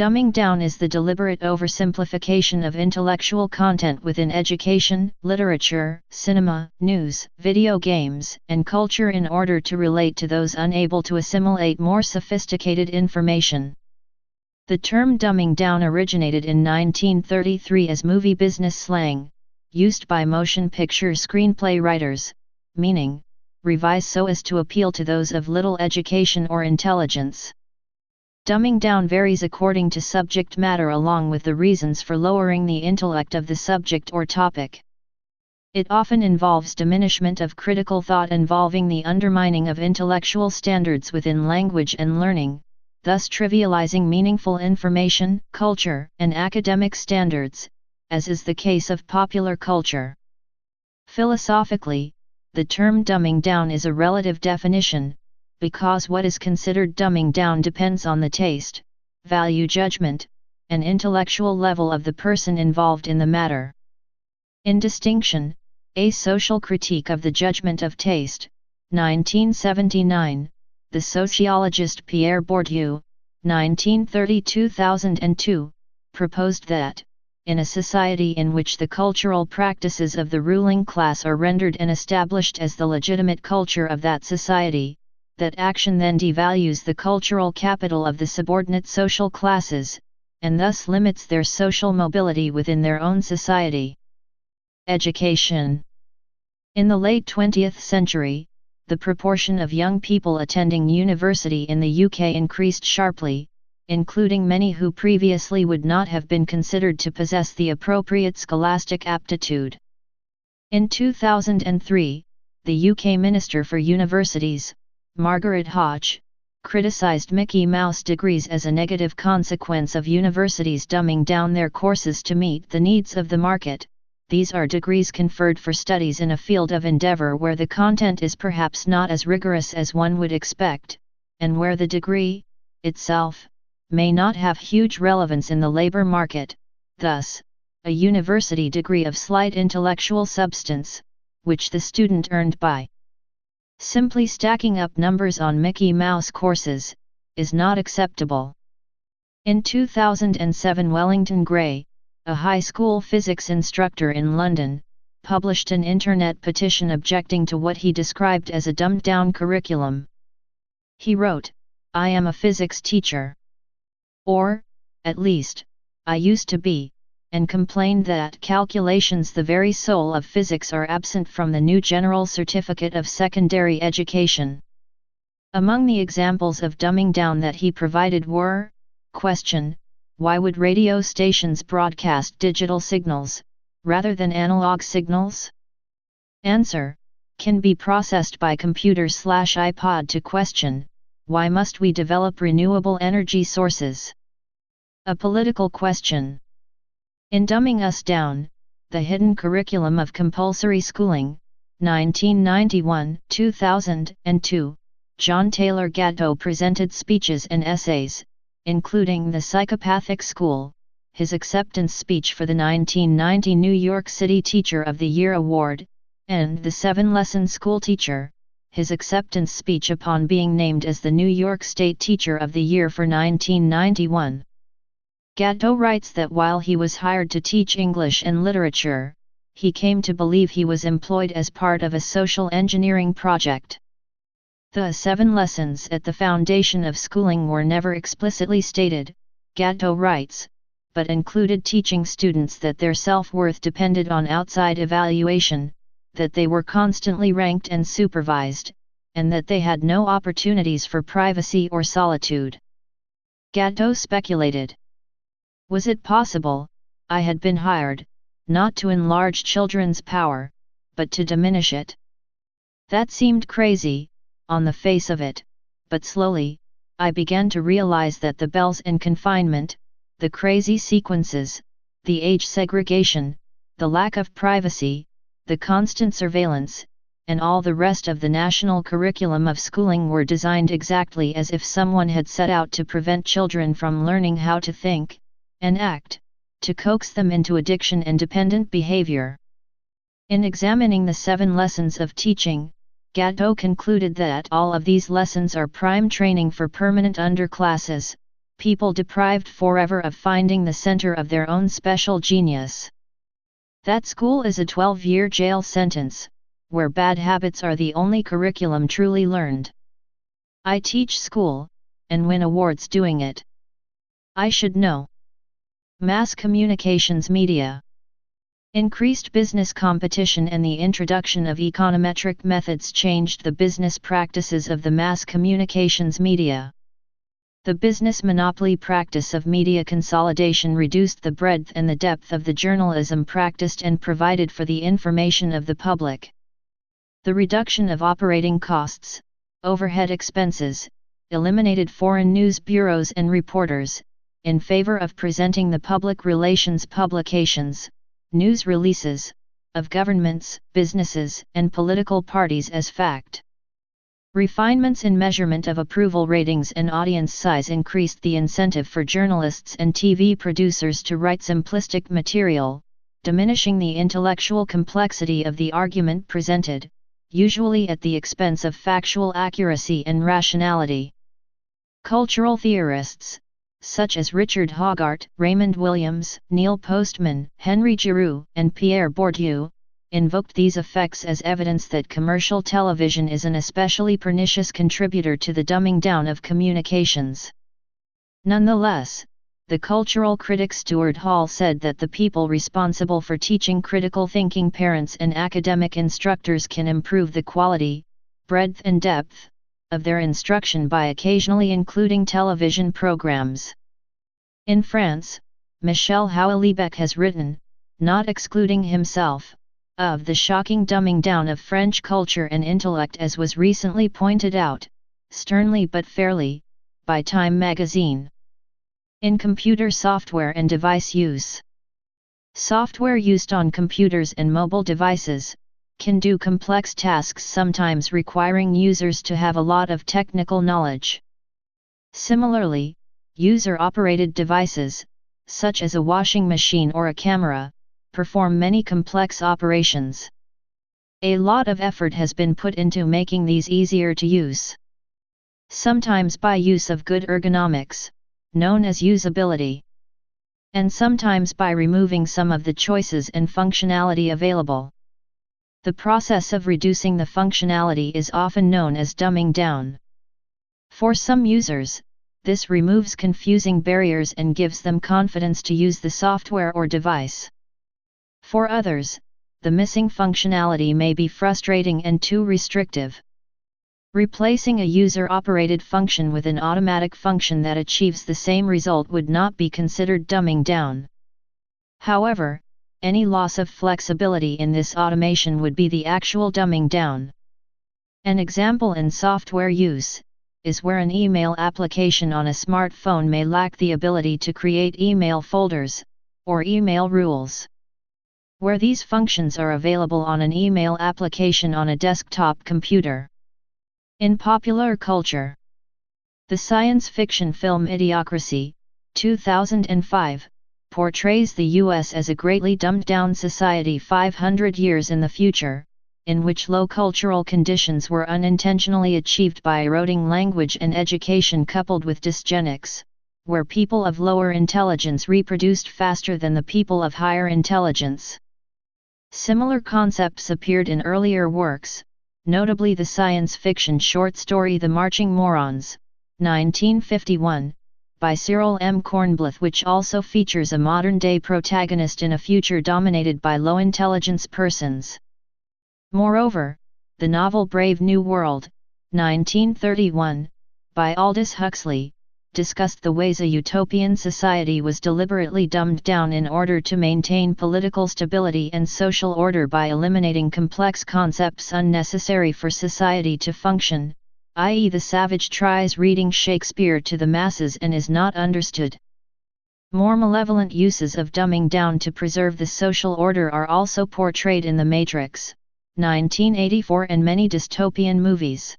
Dumbing down is the deliberate oversimplification of intellectual content within education, literature, cinema, news, video games, and culture in order to relate to those unable to assimilate more sophisticated information. The term dumbing down originated in 1933 as movie business slang, used by motion picture screenplay writers, meaning, revise so as to appeal to those of little education or intelligence. Dumbing down varies according to subject matter along with the reasons for lowering the intellect of the subject or topic. It often involves diminishment of critical thought involving the undermining of intellectual standards within language and learning, thus trivializing meaningful information, culture, and academic standards, as is the case of popular culture. Philosophically, the term dumbing down is a relative definition, because what is considered dumbing down depends on the taste, value judgment, and intellectual level of the person involved in the matter. In Distinction, A Social Critique of the Judgment of Taste, 1979, the sociologist Pierre Bourdieu, 1930-2002, proposed that, in a society in which the cultural practices of the ruling class are rendered and established as the legitimate culture of that society, that action then devalues the cultural capital of the subordinate social classes, and thus limits their social mobility within their own society. Education. In the late 20th century, the proportion of young people attending university in the UK increased sharply, including many who previously would not have been considered to possess the appropriate scholastic aptitude. In 2003, the UK Minister for Universities, Margaret Hodge, criticized Mickey Mouse degrees as a negative consequence of universities dumbing down their courses to meet the needs of the market. These are degrees conferred for studies in a field of endeavor where the content is perhaps not as rigorous as one would expect, and where the degree, itself, may not have huge relevance in the labor market. Thus, a university degree of slight intellectual substance, which the student earned by simply stacking up numbers on Mickey Mouse courses, is not acceptable. In 2007, Wellington Gray, a high school physics instructor in London, published an internet petition objecting to what he described as a dumbed-down curriculum. He wrote, "I am a physics teacher. Or, at least, I used to be," and complained that calculations, the very soul of physics, are absent from the new General Certificate of Secondary Education. Among the examples of dumbing down that he provided were, question, why would radio stations broadcast digital signals, rather than analog signals? Answer, can be processed by computer/iPod. To question, why must we develop renewable energy sources? A political question. In Dumbing Us Down, The Hidden Curriculum of Compulsory Schooling, 1991-2002, John Taylor Gatto presented speeches and essays, including The Psychopathic School, his acceptance speech for the 1990 New York City Teacher of the Year Award, and The 7-Lesson School Teacher, his acceptance speech upon being named as the New York State Teacher of the Year for 1991. Gatto writes that while he was hired to teach English and literature, he came to believe he was employed as part of a social engineering project. The 7 lessons at the foundation of schooling were never explicitly stated, Gatto writes, but included teaching students that their self-worth depended on outside evaluation, that they were constantly ranked and supervised, and that they had no opportunities for privacy or solitude. Gatto speculated. Was it possible, I had been hired, not to enlarge children's power, but to diminish it? That seemed crazy, on the face of it, but slowly, I began to realize that the bells and confinement, the crazy sequences, the age segregation, the lack of privacy, the constant surveillance, and all the rest of the national curriculum of schooling were designed exactly as if someone had set out to prevent children from learning how to think and act, to coax them into addiction and dependent behavior. In examining the 7 lessons of teaching, Gatto concluded that all of these lessons are prime training for permanent underclasses, people deprived forever of finding the center of their own special genius. That school is a 12-year jail sentence, where bad habits are the only curriculum truly learned. I teach school, and win awards doing it. I should know. Mass communications media. Increased business competition and the introduction of econometric methods changed the business practices of the mass communications media. The business monopoly practice of media consolidation reduced the breadth and the depth of the journalism practiced and provided for the information of the public. The reduction of operating costs, overhead expenses, eliminated foreign news bureaus and reporters, in favor of presenting the public relations publications, news releases, of governments, businesses, and political parties as fact. Refinements in measurement of approval ratings and audience size increased the incentive for journalists and TV producers to write simplistic material, diminishing the intellectual complexity of the argument presented, usually at the expense of factual accuracy and rationality. Cultural theorists, such as Richard Hoggart, Raymond Williams, Neil Postman, Henry Giroux, and Pierre Bourdieu, invoked these effects as evidence that commercial television is an especially pernicious contributor to the dumbing down of communications. Nonetheless, the cultural critic Stuart Hall said that the people responsible for teaching critical thinking, parents and academic instructors, can improve the quality, breadth and depth of their instruction by occasionally including television programs. In France, Michel Houellebecq has written, not excluding himself, of the shocking dumbing down of French culture and intellect, as was recently pointed out, sternly but fairly, by Time magazine. In computer software and device use. Software used on computers and mobile devices can do complex tasks, sometimes requiring users to have a lot of technical knowledge. Similarly, user-operated devices, such as a washing machine or a camera, perform many complex operations. A lot of effort has been put into making these easier to use. Sometimes by use of good ergonomics, known as usability, and sometimes by removing some of the choices and functionality available. The process of reducing the functionality is often known as dumbing down. For some users, this removes confusing barriers and gives them confidence to use the software or device. For others, the missing functionality may be frustrating and too restrictive. Replacing a user-operated function with an automatic function that achieves the same result would not be considered dumbing down. However, any loss of flexibility in this automation would be the actual dumbing down. An example in software use is where an email application on a smartphone may lack the ability to create email folders, or email rules. Where these functions are available on an email application on a desktop computer. In popular culture, the science fiction film Idiocracy, 2005, portrays the U.S. as a greatly dumbed-down society 500 years in the future, in which low cultural conditions were unintentionally achieved by eroding language and education coupled with dysgenics, where people of lower intelligence reproduced faster than the people of higher intelligence. Similar concepts appeared in earlier works, notably the science fiction short story The Marching Morons, 1951, by Cyril M. Kornbluth, which also features a modern-day protagonist in a future dominated by low-intelligence persons. Moreover, the novel Brave New World, 1931, by Aldous Huxley, discussed the ways a utopian society was deliberately dumbed down in order to maintain political stability and social order by eliminating complex concepts unnecessary for society to function, i.e. the savage tries reading Shakespeare to the masses and is not understood. More malevolent uses of dumbing down to preserve the social order are also portrayed in The Matrix, 1984, and many dystopian movies.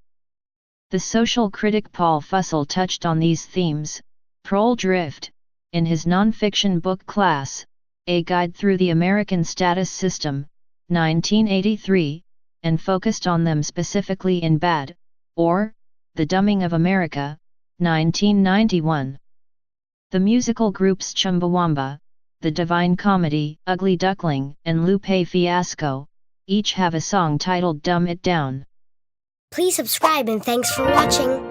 The social critic Paul Fussell touched on these themes, Prole Drift, in his non-fiction book Class, A Guide Through the American Status System, 1983, and focused on them specifically in Bad, or The Dumbing of America, 1991. The musical groups Chumbawamba, The Divine Comedy, Ugly Duckling, and Lupe Fiasco, each have a song titled Dumb It Down. Please subscribe and thanks for watching.